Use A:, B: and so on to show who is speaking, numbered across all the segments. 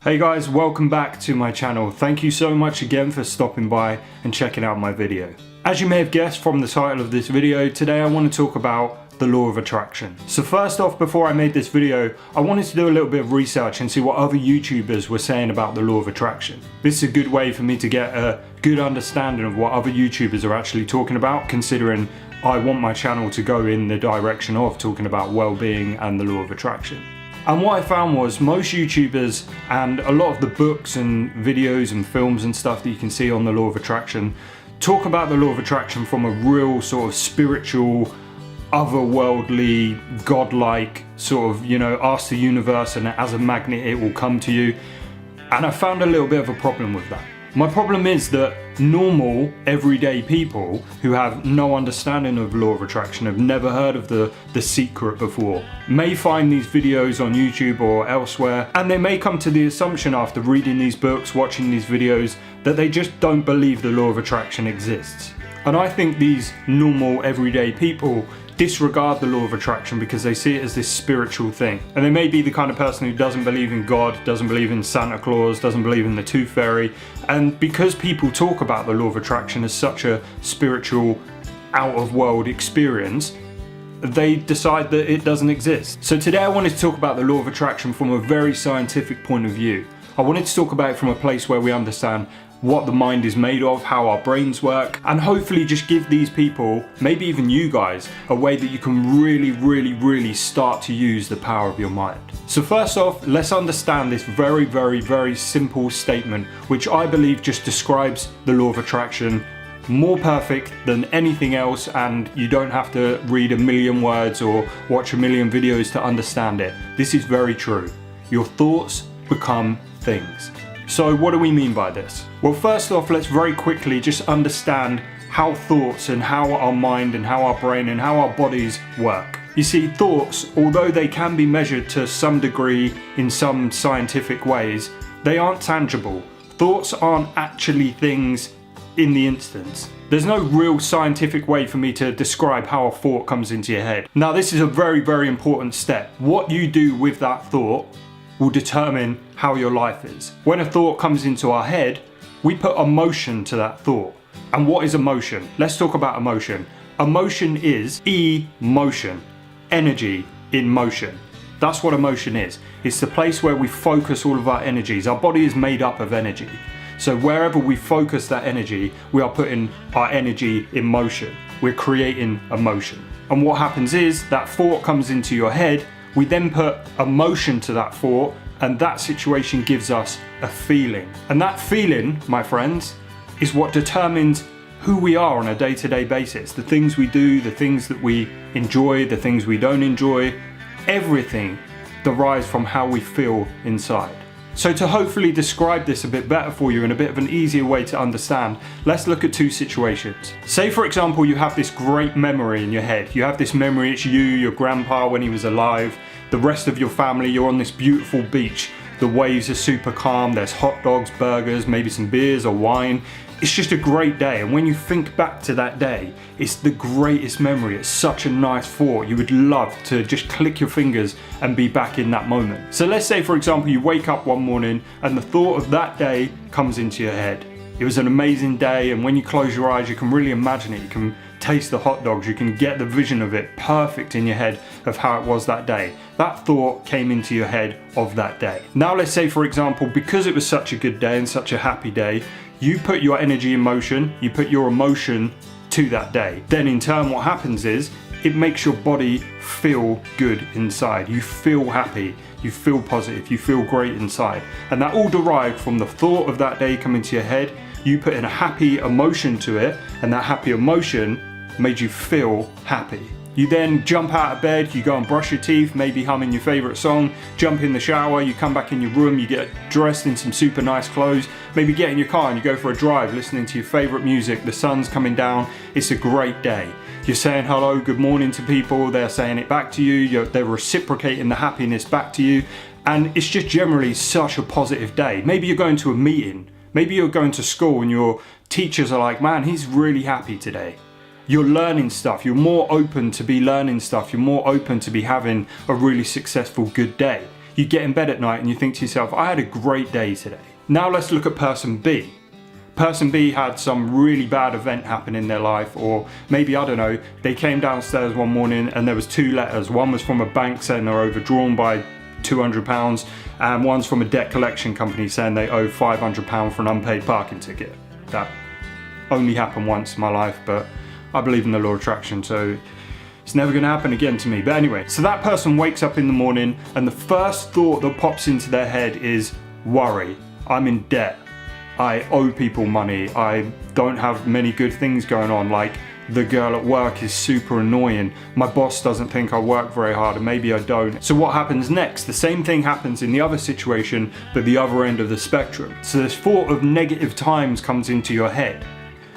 A: Hey guys, welcome back to my channel. Thank you so much again for stopping by and checking out my video. As you may have guessed from the title of this video, today I want to talk about the law of attraction. So first off, before I made this video, I wanted to do a little bit of research and see what other YouTubers were saying about the law of attraction. This is a good way for me to get a good understanding of what other YouTubers are actually talking about, considering I want my channel to go in the direction of talking about well-being and the law of attraction. And what I found was most YouTubers and a lot of the books and videos and films and stuff that you can see on the law of attraction talk about the law of attraction from a real sort of spiritual, otherworldly, godlike sort of, ask the universe and as a magnet it will come to you. And I found a little bit of a problem with that. My problem is that normal, everyday people who have no understanding of law of attraction, have never heard of the secret before, may find these videos on YouTube or elsewhere, and they may come to the assumption after reading these books, watching these videos, that they just don't believe the law of attraction exists. And I think these normal, everyday people disregard the law of attraction because they see it as this spiritual thing. And they may be the kind of person who doesn't believe in God, doesn't believe in Santa Claus, doesn't believe in the Tooth Fairy. And because people talk about the law of attraction as such a spiritual, out-of-world experience, they decide that it doesn't exist. So today I wanted to talk about the law of attraction from a very scientific point of view. I wanted to talk about it from a place where we understand what the mind is made of, how our brains work, and hopefully just give these people, maybe even you guys, a way that you can really start to use the power of your mind. So first off, let's understand this very simple statement, which I believe just describes the law of attraction more perfect than anything else, and you don't have to read a million words or watch a million videos to understand it. This is very true. Your thoughts become things. So what do we mean by this? Well, first off, let's very quickly just understand how thoughts and how our mind and how our brain and how our bodies work. You see, thoughts, although they can be measured to some degree in some scientific ways, they aren't tangible. Thoughts aren't actually things in the instance. There's no real scientific way for me to describe how a thought comes into your head. Now, this is a very important step. What you do with that thought will determine how your life is. When a thought comes into our head, we put emotion to that thought. And what is emotion? Let's talk about emotion. Emotion is emotion, energy in motion. That's what emotion is. It's the place where we focus all of our energies. Our body is made up of energy. So wherever we focus that energy, we are putting our energy in motion. We're creating emotion. And what happens is that thought comes into your head. We then put emotion to that thought, and that situation gives us a feeling. And that feeling, my friends, is what determines who we are on a day-to-day basis. The things we do, the things that we enjoy, the things we don't enjoy, everything derives from how we feel inside. So to hopefully describe this a bit better for you in a bit of an easier way to understand, let's look at two situations. Say for example you have this great memory in your head. You have this memory, it's you, your grandpa when he was alive, the rest of your family, you're on this beautiful beach. The waves are super calm, there's hot dogs, burgers, maybe some beers or wine. It's just a great day, and when you think back to that day, it's the greatest memory. It's such a nice thought. You would love to just click your fingers and be back in that moment. So let's say for example you wake up one morning and the thought of that day comes into your head. It was an amazing day, and when you close your eyes you can really imagine it. You can taste the hot dogs, you can get the vision of it perfect in your head of how it was that day. That thought came into your head of that day. Now let's say for example, because it was such a good day and such a happy day, you put your energy in motion, you put your emotion to that day. Then in turn what happens is, it makes your body feel good inside. You feel happy, you feel positive, you feel great inside. And that all derived from the thought of that day coming to your head. You put in a happy emotion to it, and that happy emotion made you feel happy. You then jump out of bed, you go and brush your teeth, maybe humming your favorite song, jump in the shower, you come back in your room, you get dressed in some super nice clothes, maybe get in your car and you go for a drive listening to your favorite music, the sun's coming down, it's a great day. You're saying hello, good morning to people, they're saying it back to you, they're reciprocating the happiness back to you, and it's just generally such a positive day. Maybe you're going to a meeting, maybe you're going to school and your teachers are like, man, he's really happy today. You're learning stuff, you're more open to be learning stuff, you're more open to be having a really successful good day. You get in bed at night and you think to yourself, I had a great day today. Now let's look at person B. Person B had some really bad event happen in their life, or maybe, I don't know, they came downstairs one morning and there was 2 letters. One was from a bank saying they're overdrawn by £200, and one's from a debt collection company saying they owe £500 for an unpaid parking ticket. That only happened once in my life, but I believe in the law of attraction, so it's never gonna happen again to me. But anyway, so that person wakes up in the morning and the first thought that pops into their head is worry. I'm in debt. I owe people money. I don't have many good things going on, like the girl at work is super annoying. My boss doesn't think I work very hard, and maybe I don't. So what happens next? The same thing happens in the other situation, but the other end of the spectrum. So this thought of negative times comes into your head.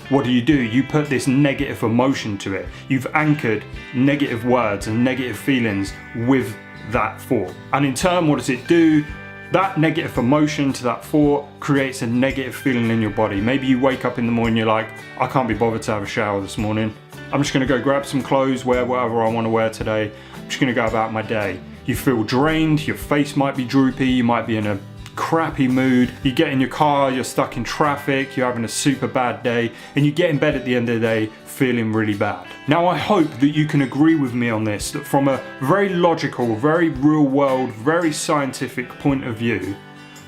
A: What do? You put this negative emotion to it. You've anchored negative words and negative feelings with that thought. And in turn, what does it do? That negative emotion to that thought creates a negative feeling in your body. Maybe you wake up in the morning, you're like, I can't be bothered to have a shower this morning. I'm just gonna go grab some clothes, wear whatever I wanna wear today. I'm just gonna go about my day. You feel drained, your face might be droopy, you might be in a crappy mood. You get in your car, you're stuck in traffic, you're having a super bad day, and you get in bed at the end of the day feeling really bad. Now I hope that you can agree with me on this, that from a very logical, very real world, very scientific point of view,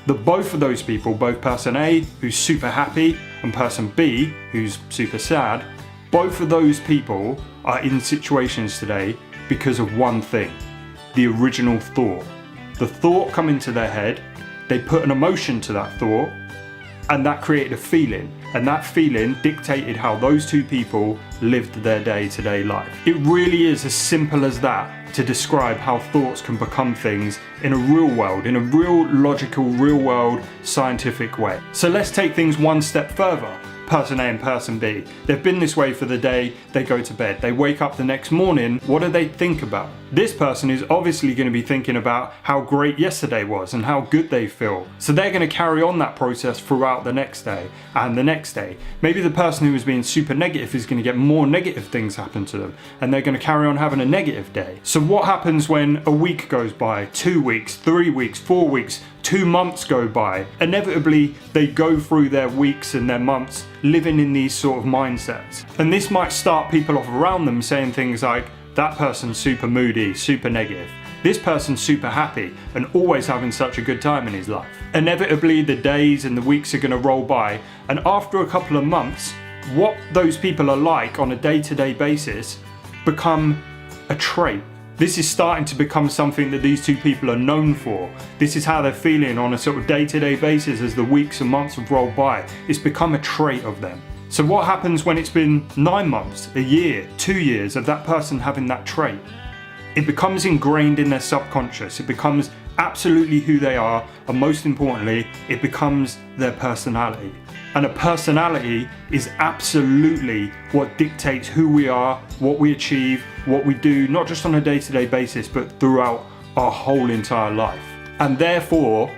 A: that both of those people, both person A, who's super happy, and person B, who's super sad, both of those people are in situations today because of one thing: the original thought. The thought come into their head, they put an emotion to that thought, and that created a feeling, and that feeling dictated how those two people lived their day-to-day life. It really is as simple as that to describe how thoughts can become things in a real world, in a real logical, real world, scientific way. So let's take things one step further. Person A and person B. They've been this way for the day, they go to bed. They wake up the next morning, what do they think about? This person is obviously going to be thinking about how great yesterday was and how good they feel. So they're going to carry on that process throughout the next day and the next day. Maybe the person who was being super negative is going to get more negative things happen to them, and they're going to carry on having a negative day. So what happens when a week goes by, 2 weeks, 3 weeks, 4 weeks, 2 months go by? Inevitably, they go through their weeks and their months living in these sort of mindsets. And this might start people off around them saying things like, that person's super moody, super negative. This person's super happy and always having such a good time in his life. Inevitably, the days and the weeks are going to roll by, and after a couple of months, what those people are like on a day-to-day basis become a trait. This is starting to become something that these two people are known for. This is how they're feeling on a sort of day-to-day basis as the weeks and months have rolled by. It's become a trait of them. So what happens when it's been 9 months, a year, 2 years of that person having that trait? It becomes ingrained in their subconscious. It becomes absolutely who they are, and most importantly, it becomes their personality. And a personality is absolutely what dictates who we are, what we achieve, what we do, not just on a day-to-day basis, but throughout our whole entire life. And therefore,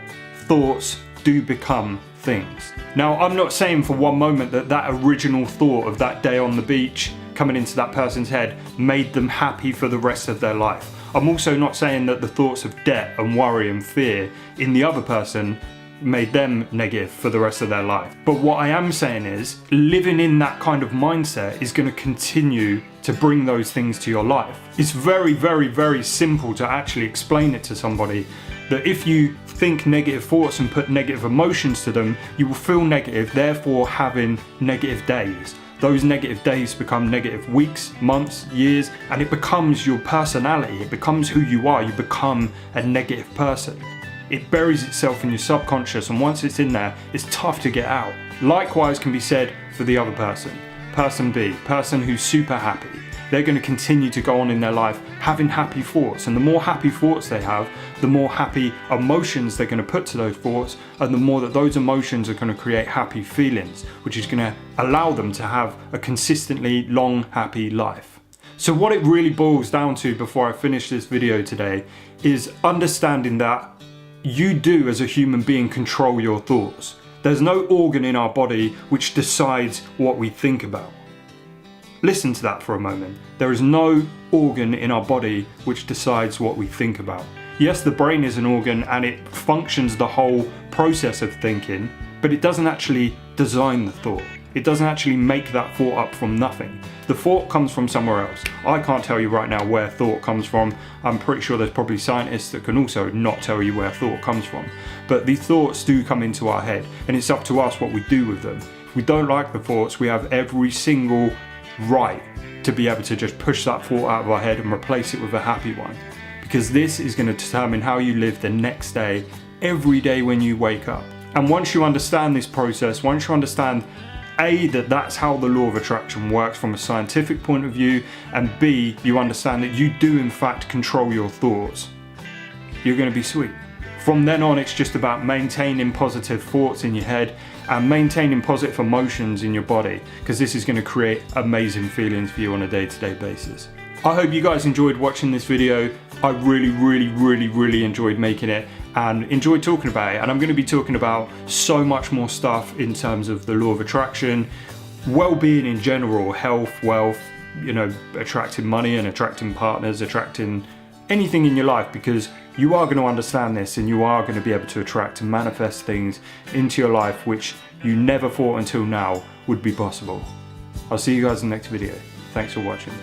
A: thoughts do become things. Now, I'm not saying for one moment that that original thought of that day on the beach coming into that person's head made them happy for the rest of their life. I'm also not saying that the thoughts of debt and worry and fear in the other person made them negative for the rest of their life. But what I am saying is, living in that kind of mindset is going to continue to bring those things to your life. It's very, very, very simple to actually explain it to somebody, that if you think negative thoughts and put negative emotions to them, you will feel negative, therefore having negative days. Those negative days become negative weeks, months, years, and it becomes your personality. It becomes who you are. You become a negative person. It buries itself in your subconscious, and once it's in there, it's tough to get out. Likewise can be said for the other person. Person B, person who's super happy. They're going to continue to go on in their life having happy thoughts, and the more happy thoughts they have, the more happy emotions they're going to put to those thoughts, and the more that those emotions are going to create happy feelings, which is going to allow them to have a consistently long, happy life. So what it really boils down to before I finish this video today is understanding that you do, as a human being, control your thoughts. There's no organ in our body which decides what we think about. Listen to that for a moment. There is no organ in our body which decides what we think about. Yes, the brain is an organ and it functions the whole process of thinking, but it doesn't actually design the thought. It doesn't actually make that thought up from nothing. The thought comes from somewhere else. I can't tell you right now where thought comes from. I'm pretty sure there's probably scientists that can also not tell you where thought comes from. But the thoughts do come into our head, and it's up to us what we do with them. If we don't like the thoughts, we have every single right to be able to just push that thought out of our head and replace it with a happy one. Because this is going to determine how you live the next day, every day when you wake up. And once you understand this process, once you understand A, that that's how the law of attraction works from a scientific point of view, and B, you understand that you do in fact control your thoughts, you're going to be sweet. From then on, it's just about maintaining positive thoughts in your head and maintaining positive emotions in your body, because this is going to create amazing feelings for you on a day-to-day basis. I hope you guys enjoyed watching this video. I really enjoyed making it and enjoyed talking about it. And I'm going to be talking about so much more stuff in terms of the law of attraction, well-being in general, health, wealth, you know, attracting money and attracting partners, attracting anything in your life, because you are going to understand this and you are going to be able to attract and manifest things into your life which you never thought until now would be possible. I'll see you guys in the next video. Thanks for watching.